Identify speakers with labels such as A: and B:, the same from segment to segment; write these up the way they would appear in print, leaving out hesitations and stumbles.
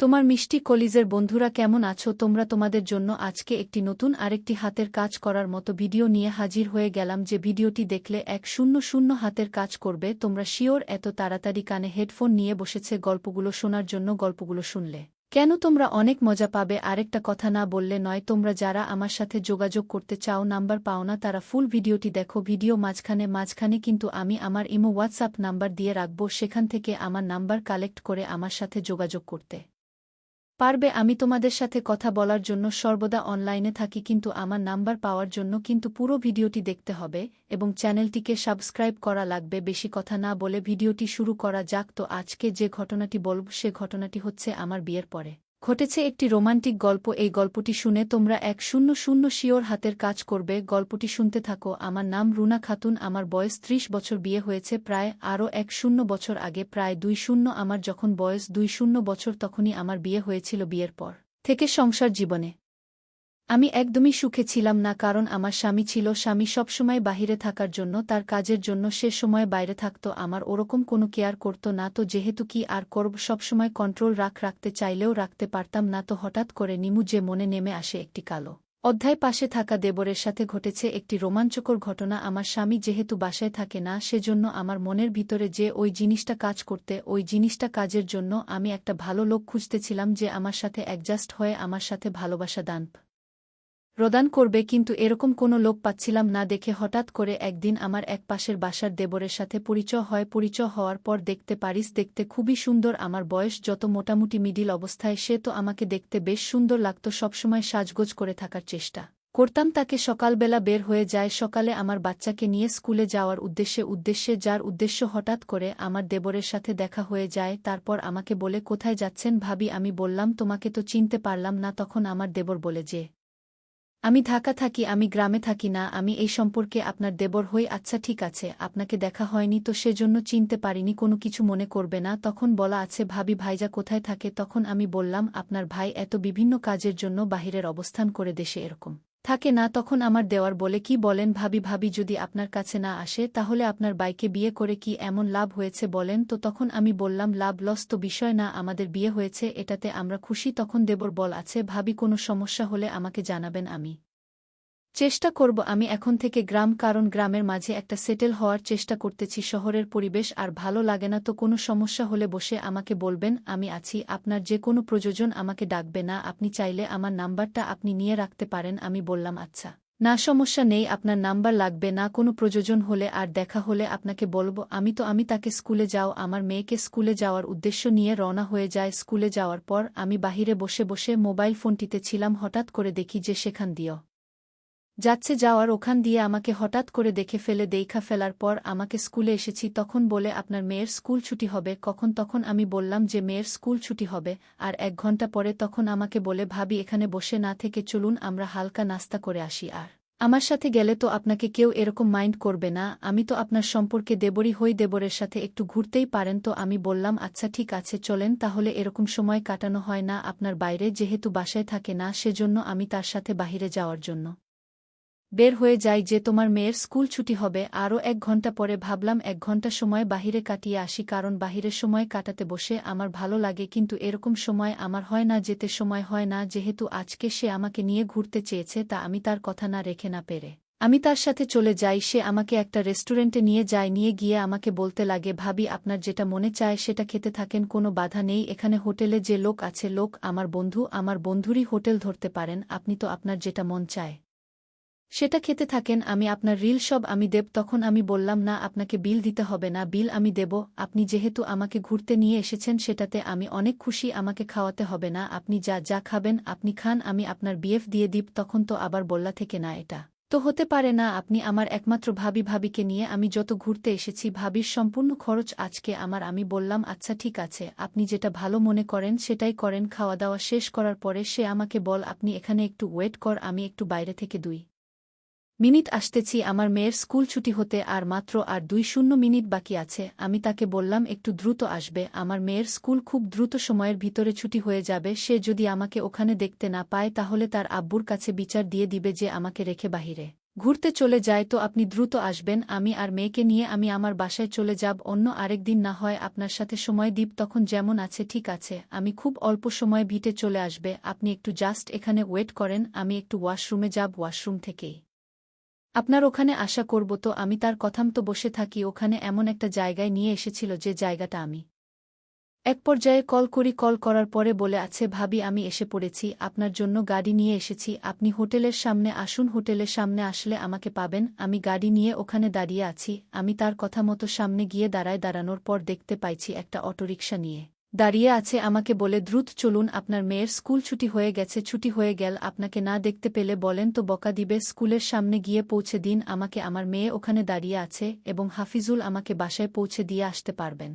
A: তোমার মিষ্টি কলিজের বন্ধুরা কেমন আছো তোমরা? তোমাদের জন্য আজকে একটি নতুন আরেকটি হাতের কাজ করার মতো ভিডিও নিয়ে হাজির হয়ে গেলাম। যে ভিডিওটি দেখলে 100 হাতের কাজ করবে তোমরা শিওর। এত তাড়াতাড়ি কানে হেডফোন নিয়ে বসেছে গল্পগুলো শোনার জন্য। গল্পগুলো শুনলে কেন তোমরা অনেক মজা পাবে। আরেকটা কথা না বললে নয়, তোমরা যারা আমার সাথে যোগাযোগ করতে চাও নাম্বার পাও না তারা ফুল ভিডিওটি দেখো। ভিডিও মাঝখানে কিন্তু আমি আমার ইমো হোয়াটসঅ্যাপ নাম্বার দিয়ে রাখব, সেখান থেকে আমার নাম্বার কালেক্ট করে আমার সাথে যোগাযোগ করতে পারবে। আমি তোমাদের সাথে কথা বলার জন্য সর্বদা অনলাইনে থাকি, কিন্তু আমার নাম্বার পাওয়ার জন্য কিন্তু পুরো ভিডিওটি দেখতে হবে এবং চ্যানেলটিকে সাবস্ক্রাইব করা লাগবে। বেশি কথা না বলে ভিডিওটি শুরু করা যাক। তো আজকে যে ঘটনাটি বলব সে ঘটনাটি হচ্ছে আমার বিয়ের পরে ঘটেছে একটি রোমান্টিক গল্প। এই গল্পটি শুনে তোমরা 100 শিওর হাতের কাজ করবে। গল্পটি শুনতে থাকো। আমার নাম রুনা খাতুন, আমার বয়স 30 বছর, বিয়ে হয়েছে প্রায় আরও 10 বছর আগে, প্রায় 20। আমার যখন বয়স 20 বছর তখনই আমার বিয়ে হয়েছিল। বিয়ের পর থেকে সংসার জীবনে আমি একদমই সুখে ছিলাম না, কারণ আমার স্বামী ছিল। স্বামী সবসময় বাহিরে থাকার জন্য, তার কাজের জন্য সে সময় বাইরে থাকত। আমার ওরকম কোনো কেয়ার করত না। তো যেহেতু কি আর করব, সবসময় কন্ট্রোল রাখতে চাইলেও রাখতে পারতাম না। তো হঠাৎ করে নিমু যে মনে নেমে আসে একটি কালো অধ্যায়। পাশে থাকা দেবরের সাথে ঘটেছে একটি রোমাঞ্চকর ঘটনা। আমার স্বামী যেহেতু বাসায় থাকে না, সেজন্য আমার মনের ভিতরে যে ওই জিনিসটা কাজ করতে, ওই জিনিসটা কাজের জন্য আমি একটা ভালো লোক খুঁজতেছিলাম যে আমার সাথে অ্যাডজাস্ট হয়ে আমার সাথে ভালোবাসা দান প্রদান করবে, কিন্তু এরকম কোনো লোক পাচ্ছিলাম না। দেখে হঠাৎ করে একদিন আমার এক পাশের বাসার দেবরের সাথে পরিচয় হয়। পরিচয় হওয়ার পর দেখতে পারিস দেখতে খুবই সুন্দর। আমার বয়স যত মোটামুটি মিডিল অবস্থায়, সে তো আমাকে দেখতে বেশ সুন্দর লাগত। সবসময় সাজগোজ করে থাকার চেষ্টা করতাম তাকে। সকালবেলা বের হয়ে যায়, সকালে আমার বাচ্চাকে নিয়ে স্কুলে যাওয়ার উদ্দেশ্যে যার উদ্দেশ্য হঠাৎ করে আমার দেবরের সাথে দেখা হয়ে যায়। তারপর আমাকে বলে, কোথায় যাচ্ছেন ভাবি? আমি বললাম, তোমাকে তো চিনতে পারলাম না। তখন আমার দেবর বলে যে, আমি ঢাকা থাকি, আমি গ্রামে থাকি না। আমি এই সম্পর্কে আপনার দেবর হই। আচ্ছা ঠিক আছে, আপনাকে দেখা হয়নি তো সেজন্য চিনতে পারিনি, কোনো কিছু মনে করবে না। তখন বলা আছে, ভাবি ভাইজা কোথায় থাকে? তখন আমি বললাম, আপনার ভাই এত বিভিন্ন কাজের জন্য বাহিরের অবস্থান করে দেশে এরকম থাকে না। তখন আমার দেওয়ার বলে, কি বলেন ভাবি যদি আপনার কাছে না আসে তাহলে আপনার বাইকে বিয়ে করে কি এমন লাভ হয়েছে বলেন তো? তখন আমি বললাম, লাভ লস তো বিষয় না, আমাদের বিয়ে হয়েছে এটাতে আমরা খুশি। তখন দেবর বল আছে, ভাবি কোনো সমস্যা হলে আমাকে জানাবেন, আমি চেষ্টা করব। আমি এখন থেকে গ্রাম, কারণ গ্রামের মাঝে একটা সেটেল হওয়ার চেষ্টা করতেছি। শহরের পরিবেশ আর ভালো লাগে না। তো কোনো সমস্যা হলে বসে আমাকে বলবেন, আমি আছি। আপনার যে কোনো প্রয়োজন আমাকে ডাকবে না। আপনি চাইলে আমার নাম্বারটা আপনি নিয়ে রাখতে পারেন। আমি বললাম, আচ্ছা না সমস্যা নেই, আপনার নাম্বার লাগবে না। কোনো প্রয়োজন হলে আর দেখা হলে আপনাকে বলব। আমি তাকে স্কুলে যাও, আমার মেয়েকে স্কুলে যাওয়ার উদ্দেশ্য নিয়ে রওনা হয়ে যায়। স্কুলে যাওয়ার পর আমি বাহিরে বসে মোবাইল ফোনটিতে ছিলাম। হঠাৎ করে দেখি যে সেখান দিয়েও যাওয়ার ওখান দিয়ে আমাকে হঠাৎ করে দেখে দেখা ফেলার পর আমাকে স্কুলে এসেছি। তখন বলে, আপনার মেয়ের স্কুল ছুটি হবে কখন? তখন আমি বললাম যে মেয়ের স্কুল ছুটি হবে আর 1 ঘন্টা পরে। তখন আমাকে বলে, ভাবি এখানে বসে না থেকে চলুন আমরা হালকা নাস্তা করে আসি, আর আমার সাথে গেলে তো আপনাকে কেউ এরকম মাইন্ড করবে না। আমি তো আপনার সম্পর্কে দেবরই হই, দেবরের সাথে একটু ঘুরতেই পারেন। তো আমি বললাম, আচ্ছা ঠিক আছে চলেন তাহলে। এরকম সময় কাটানো হয় না আপনার বাইরে, যেহেতু বাসায় থাকে না সেজন্য আমি তার সাথে বাহিরে যাওয়ার জন্য বের হয়ে যাই যে তোমার মেয়ের স্কুল ছুটি হবে আরও 1 ঘন্টা পরে। ভাবলাম 1 ঘন্টা সময় বাহিরে কাটিয়ে আসি, কারণ বাহিরের সময় কাটাতে বসে আমার ভালো লাগে, কিন্তু এরকম সময় আমার হয় না, যেতে সময় হয় না। যেহেতু আজকে সে আমাকে নিয়ে ঘুরতে চেয়েছে, তা আমি তার কথা না রেখে না পেরে আমি তার সাথে চলে যাই। সে আমাকে একটা রেস্টুরেন্টে নিয়ে যায়, নিয়ে গিয়ে আমাকে বলতে লাগে, ভাবি আপনার যেটা মনে চায় সেটা খেতে থাকেন, কোনো বাধা নেই। এখানে হোটেলে যে লোক আছে, লোক আমার বন্ধু, আমার বন্ধুরই হোটেল ধরতে পারেন আপনি। তো আপনার যেটা মন চায় সেটা খেতে থাকেন, আমি আপনার রিল সব আমি দেব। তখন আমি বললাম, না আপনাকে বিল দিতে হবে না, বিল আমি দেব। আপনি যেহেতু আমাকে ঘুরতে নিয়ে এসেছেন সেটাতে আমি অনেক খুশি, আমাকে খাওয়াতে হবে না। আপনি যা খাবেন আপনি খান, আমি আপনার বিএফ দিয়ে দিব। তখন তো আবার বললা থেকে, না এটা তো হতে পারে না, আপনি আমার একমাত্র ভাবিকে নিয়ে আমি যত ঘুরতে এসেছি ভাবির সম্পূর্ণ খরচ আজকে আমার। আমি বললাম, আচ্ছা ঠিক আছে, আপনি যেটা ভালো মনে করেন সেটাই করেন। খাওয়া দাওয়া শেষ করার পরে সে আমাকে বল, আপনি এখানে একটু ওয়েট কর, আমি একটু বাইরে থেকে 2 মিনিট আসতেছি। আমার মেয়ের স্কুল ছুটি হতে আর 2 মিনিট বাকি আছে। আমি তাকে বললাম একটু দ্রুত আসবে, আমার মেয়ের স্কুল খুব দ্রুত সময়ের ভিতরে ছুটি হয়ে যাবে। সে যদি আমাকে ওখানে দেখতে না পায় তাহলে তার আব্বুর কাছে বিচার দিয়ে দিবে যে আমাকে রেখে বাহিরে ঘুরতে চলে যায় তো আপনি দ্রুত আসবেন, আমি আর মেয়েকে নিয়ে আমি আমার বাসায় চলে যাব, অন্য আরেকদিন না হয় আপনার সাথে সময় দিব, তখন যেমন আছে ঠিক আছে, আমি খুব অল্প সময় ভিটে চলে আসবে, আপনি একটু জাস্ট এখানে ওয়েট করেন, আমি একটু ওয়াশরুমে যাব, ওয়াশরুম থেকেই আপনার ওখানে আশা করব। তো আমি তার কথাম তো বসে থাকি, ওখানে এমন একটা জায়গায় নিয়ে এসেছিল যে জায়গাটা আমি এক পর্যায়ে কল করি, কল করার পরে বলে আছে, ভাবি আমি এসে পড়েছি, আপনার জন্য গাড়ি নিয়ে এসেছি, আপনি হোটেলের সামনে আসুন, হোটেলের সামনে আসলে আমাকে পাবেন, আমি গাড়ি নিয়ে ওখানে দাঁড়িয়ে আছি। আমি তার কথা মতো সামনে গিয়ে দাঁড়ানোর পর দেখতে পাইছি একটা অটোরিকশা নিয়ে দাঁড়িয়ে আছে, আমাকে বলে দ্রুত চলুন, আপনার মেয়ের স্কুল ছুটি হয়ে গেছে, ছুটি হয়ে গেল আপনাকে না দেখতে পেলে বলেন তো বকা দিবে, স্কুলের সামনে গিয়ে পৌঁছে দিন আমাকে, আমার মেয়ে ওখানে দাঁড়িয়ে আছে এবং হাফিজুল আমাকে বাসায় পৌঁছে দিয়ে আসতে পারবেন।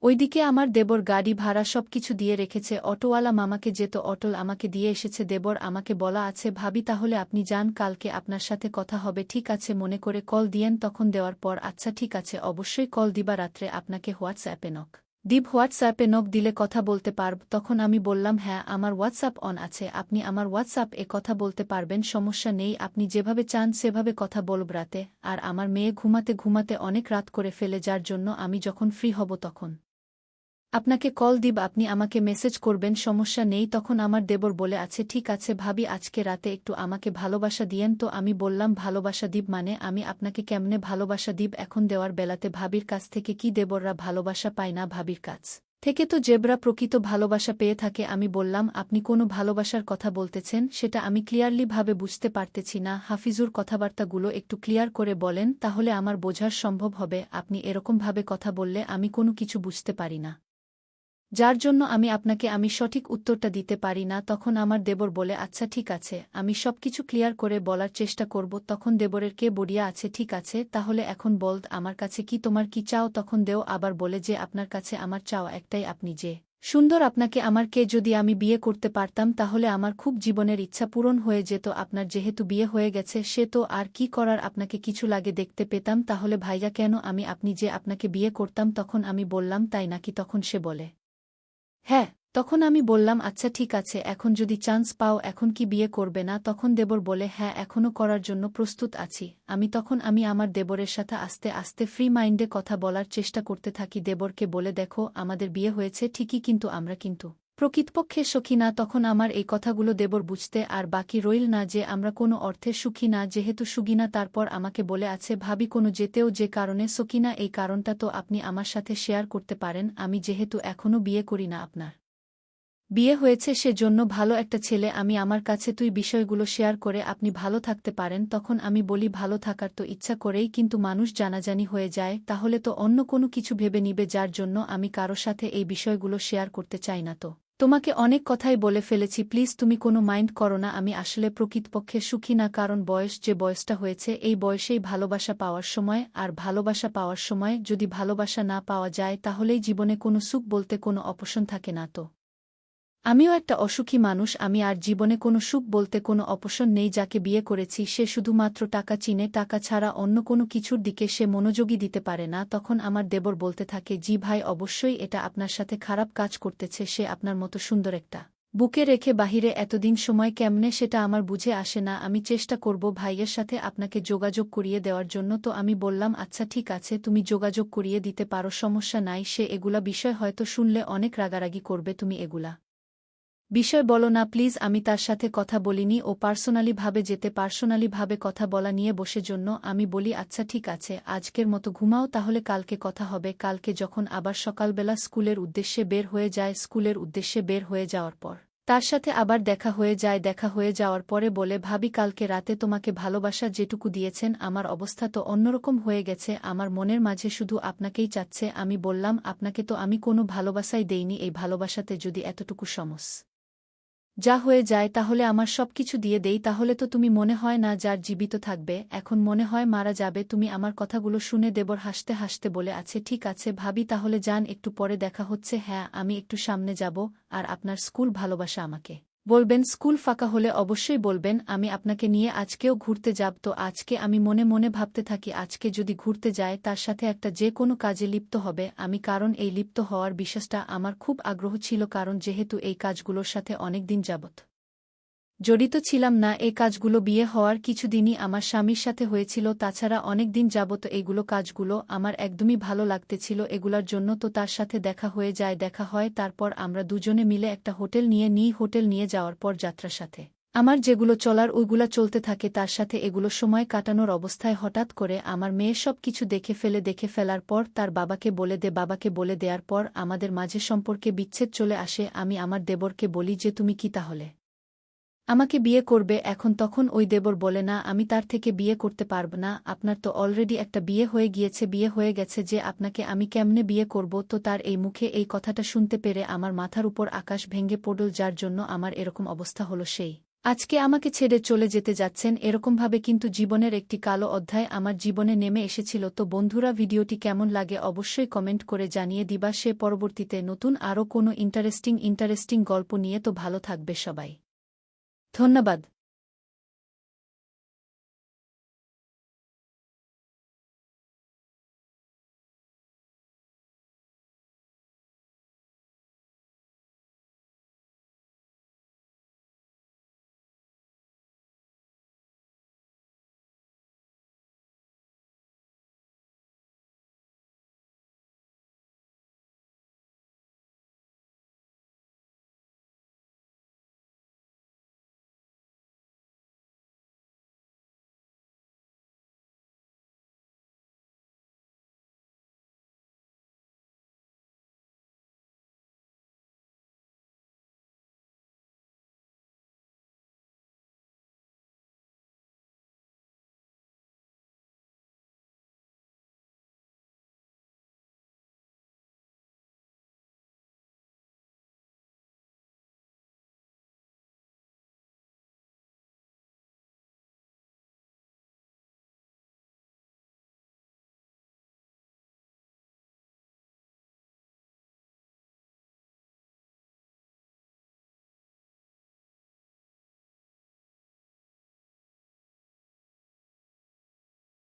A: ওইদিকে আমার দেবর গাড়ি ভাড়া সবকিছু দিয়ে রেখেছে, অটোওয়ালা মামাকে যেত অটল আমাকে দিয়ে এসেছে, দেবর আমাকে বলা আছে, ভাবি তাহলে আপনি যান, কালকে আপনার সাথে কথা হবে, ঠিক আছে মনে করে কল দিয়েন, তখন দেওয়ার পর আচ্ছা ঠিক আছে অবশ্যই কল দিবা, রাত্রে আপনাকে হোয়াটসঅ্যাপে নক দিব, হোয়াটসঅ্যাপে নক দিলে কথা বলতে পারব, তখন আমি বললাম হ্যাঁ আমার হোয়াটসঅ্যাপ অন আছে, আপনি আমার হোয়াটসঅ্যাপ এ কথা বলতে পারবেন, সমস্যা নেই, আপনি যেভাবে চান সেভাবে কথা বলব রাতে, আর আমার মেয়ে ঘুমাতে ঘুমাতে অনেক রাত করে ফেলে, যার জন্য আমি যখন ফ্রি হব তখন আপনাকে কল দিব, আপনি আমাকে মেসেজ করবেন, সমস্যা নেই। তখন আমার দেবর বলে আছে, ঠিক আছে ভাবি আজকে রাতে একটু আমাকে ভালোবাসা দিয়েন, তো আমি বললাম ভালোবাসা দিব মানে আমি আপনাকে কেমনে ভালোবাসা দিব, এখন দেওয়ার বেলাতে ভাবির কাছ থেকে কি দেবররা ভালোবাসা পায় না, ভাবির কাছ থেকে তো জেবরা প্রকৃত ভালোবাসা পেয়ে থাকে। আমি বললাম আপনি কোনো ভালোবাসার কথা বলতেছেন সেটা আমি ক্লিয়ারলি ভাবে বুঝতে পারতেছি না, হাফিজুর কথাবার্তাগুলো একটু ক্লিয়ার করে বলেন তাহলে আমার বোঝার সম্ভব হবে, আপনি এরকমভাবে কথা বললে আমি কোনো কিছু বুঝতে পারি না, যার জন্য আমি সঠিক উত্তরটা দিতে পারি না। তখন আমার দেবর বলে আচ্ছা ঠিক আছে আমি সবকিছু ক্লিয়ার করে বলার চেষ্টা করব। তখন দেবরের কে বড়িয়া আছে, ঠিক আছে তাহলে এখন বল আমার কাছে কি তোমার কি চাও, তখন দেও আবার বলে যে আপনার কাছে আমার চাও একটাই, আপনি যে সুন্দর, আপনাকে আমার কে যদি আমি বিয়ে করতে পারতাম তাহলে আমার খুব জীবনের ইচ্ছা পূরণ হয়ে যেত, আপনার যেহেতু বিয়ে হয়ে গেছে সে তো আর কি করার, আপনাকে কিছু লাগে দেখতে পেতাম তাহলে ভাইয়া কেন আপনি যে আপনাকে বিয়ে করতাম, তখন আমি বললাম তাই নাকি, তখন সে বলে হ্যাঁ, তখন আমি বললাম আচ্ছা ঠিক আছে এখন যদি চান্স পাও এখন কি বিয়ে করবে না, তখন দেবর বলে হ্যাঁ এখনও করার জন্য প্রস্তুত আছি। আমি আমার দেবরের সাথে আস্তে আস্তে ফ্রি মাইন্ডে কথা বলার চেষ্টা করতে থাকি, দেবরকে বলে দেখো আমাদের বিয়ে হয়েছে ঠিকই কিন্তু আমরা কিন্তু প্রকৃতপক্ষে সুখী না, তখন আমার এই কথাগুলো দেবর বুঝতে আর বাকি রইল না যে আমরা কোনো অর্থে সুখী না, যেহেতু সুখী না তারপর আমাকে বলে আছে ভাবি কোনো যেতেও যে কারণে সুখী না এই কারণটা তো আপনি আমার সাথে শেয়ার করতে পারেন, আমি যেহেতু এখনও বিয়ে করি না, আপনার বিয়ে হয়েছে সে জন্য ভালো একটা ছেলে, আমি আমার কাছে তুই বিষয়গুলো শেয়ার করে আপনি ভালো থাকতে পারেন, তখন আমি বলি ভালো থাকার তো ইচ্ছা করেই কিন্তু মানুষ জানাজানি হয়ে যায় তাহলে তো অন্য কোনো কিছু ভেবে নিবে, যার জন্য আমি কারো সাথে এই বিষয়গুলো শেয়ার করতে চাই না, তো তোমাকে অনেক কথাই বলে ফেলেছি প্লিজ তুমি কোনো মাইন্ড করো না, আমি আসলে প্রকৃতপক্ষে সুখী না, কারণ বয়স যে বয়সটা হয়েছে এই বয়সেই ভালোবাসা পাওয়ার সময়, আর ভালোবাসা পাওয়ার সময় যদি ভালোবাসা না পাওয়া যায় তাহলেই জীবনে কোনো সুখ বলতে কোনো অপশন থাকে না, তো আমিও একটা অসুখী মানুষ, আমি আর জীবনে কোনো সুখ বলতে কোনো অপশন নেই, যাকে বিয়ে করেছি সে শুধুমাত্র টাকা চিনে, টাকা ছাড়া অন্য কোনো কিছুর দিকে সে মনোযোগী দিতে পারে না। তখন আমার দেবর বলতে থাকে জি ভাই অবশ্যই এটা আপনার সাথে খারাপ কাজ করতেছে, সে আপনার মতো সুন্দর একটা বুকে রেখে বাহিরে এতদিন সময় কেমনে সেটা আমার বুঝে আসে না, আমি চেষ্টা করব ভাইয়ের সাথে আপনাকে যোগাযোগ করিয়ে দেওয়ার জন্য। তো আমি বললাম আচ্ছা ঠিক আছে তুমি যোগাযোগ করিয়ে দিতে পারো, সমস্যা নাই, সে এগুলা বিষয় হয়তো শুনলে অনেক রাগারাগি করবে, তুমি এগুলা বিষয় বলো না প্লিজ, আমি তার সাথে কথা বলিনি, ও পার্সোনালি ভাবে কথা বলা নিয়ে বসে জন্য আমি বলি আচ্ছা ঠিক আছে আজকের মতো ঘুমাও তাহলে কালকে কথা হবে। কালকে যখন আবার সকালবেলা স্কুলের উদ্দেশ্যে বের হয়ে যায়, স্কুলের উদ্দেশ্যে বের হয়ে যাওয়ার পর তার সাথে আবার দেখা হয়ে যায়, দেখা হয়ে যাওয়ার পরে বলে ভাবি কালকে রাতে তোমাকে ভালোবাসা যেটুকু দিয়েছেন আমার অবস্থা তো অন্যরকম হয়ে গেছে, আমার মনের মাঝে শুধু আপনাকেই চাচ্ছে। আমি বললাম আপনাকে তো আমি কোনো ভালোবাসাই দেইনি, এই ভালোবাসাতে যদি এতটুকু যা হয়ে যায় তাহলে আমার সবকিছু দিয়ে দেই, তাহলে তো তুমি মনে হয় না যার জীবিত থাকবে, এখন মনে হয় মারা যাবে। তুমি আমার কথাগুলো শুনে দেবর হাসতে হাসতে বলে আছে ঠিক আছে ভাবি তাহলে যান, একটু পরে দেখা হচ্ছে, হ্যাঁ আমি একটু সামনে যাব, আর আপনার স্কুল ভালোবাসা আমাকে বলবেন, স্কুল ফাঁকা হলে অবশ্যই বলবেন, আমি আপনাকে নিয়ে আজকেও ঘুরতে যাব। তো আজকে আমি মনে মনে ভাবতে থাকি আজকে যদি ঘুরতে যায় তার সাথে একটা যে কোনো কাজে লিপ্ত হবে আমি, কারণ এই লিপ্ত হওয়ার বিশ্বাসটা আমার খুব আগ্রহ ছিল, কারণ যেহেতু এই কাজগুলোর সাথে অনেক দিন যাবত জড়িত ছিলাম না। এই কাজগুলো বিয়ে হওয়ার কিছুদিনই আমার স্বামীর সাথে হয়েছিল, তাছাড়া অনেক দিন যাবত এইগুলো কাজগুলো আমার একদমই ভালো লাগতেছিল। এগুলার জন্য তো তার সাথে দেখা হয়ে যায়, দেখা হয়, তারপর আমরা দুজনে মিলে একটা হোটেল নিয়ে নিই। হোটেল নিয়ে যাওয়ার পর যাত্রার সাথে আমার যেগুলো চলার ওইগুলা চলতে থাকে, তার সাথে এগুলো সময় কাটানোর অবস্থায় হঠাৎ করে আমার মেয়ে সব কিছু দেখে ফেলার পর তার বাবাকে বলে দেওয়ার পর আমাদের মাঝে সম্পর্কে বিচ্ছেদ চলে আসে। আমি আমার দেবরকে বলি যে তুমি কি তাহলে আমাকে বিয়ে করবে? এখন তখন ওই দেবর বলে, না, আমি তার থেকে বিয়ে করতে পারব না, আপনার তো অলরেডি একটা বিয়ে হয়ে গেছে যে আপনাকে আমি কেমনে বিয়ে করব? তো তার এই মুখে এই কথাটা শুনতে পেরে আমার মাথার উপর আকাশ ভেঙে পড়ল, যার জন্য আমার এরকম অবস্থা হলো। সেই আজকে আমাকে ছেড়ে চলে যেতে যাচ্ছেন, এরকমভাবে কিন্তু জীবনের একটি কালো অধ্যায় আমার জীবনে নেমে এসেছিল। তো বন্ধুরা, ভিডিওটি কেমন লাগে অবশ্যই কমেন্ট করে জানিয়ে দিবা। সে পরবর্তীতে নতুন আরও কোনো ইন্টারেস্টিং গল্প নিয়ে। তো ভালো থাকবে সবাই। ধন্যবাদ।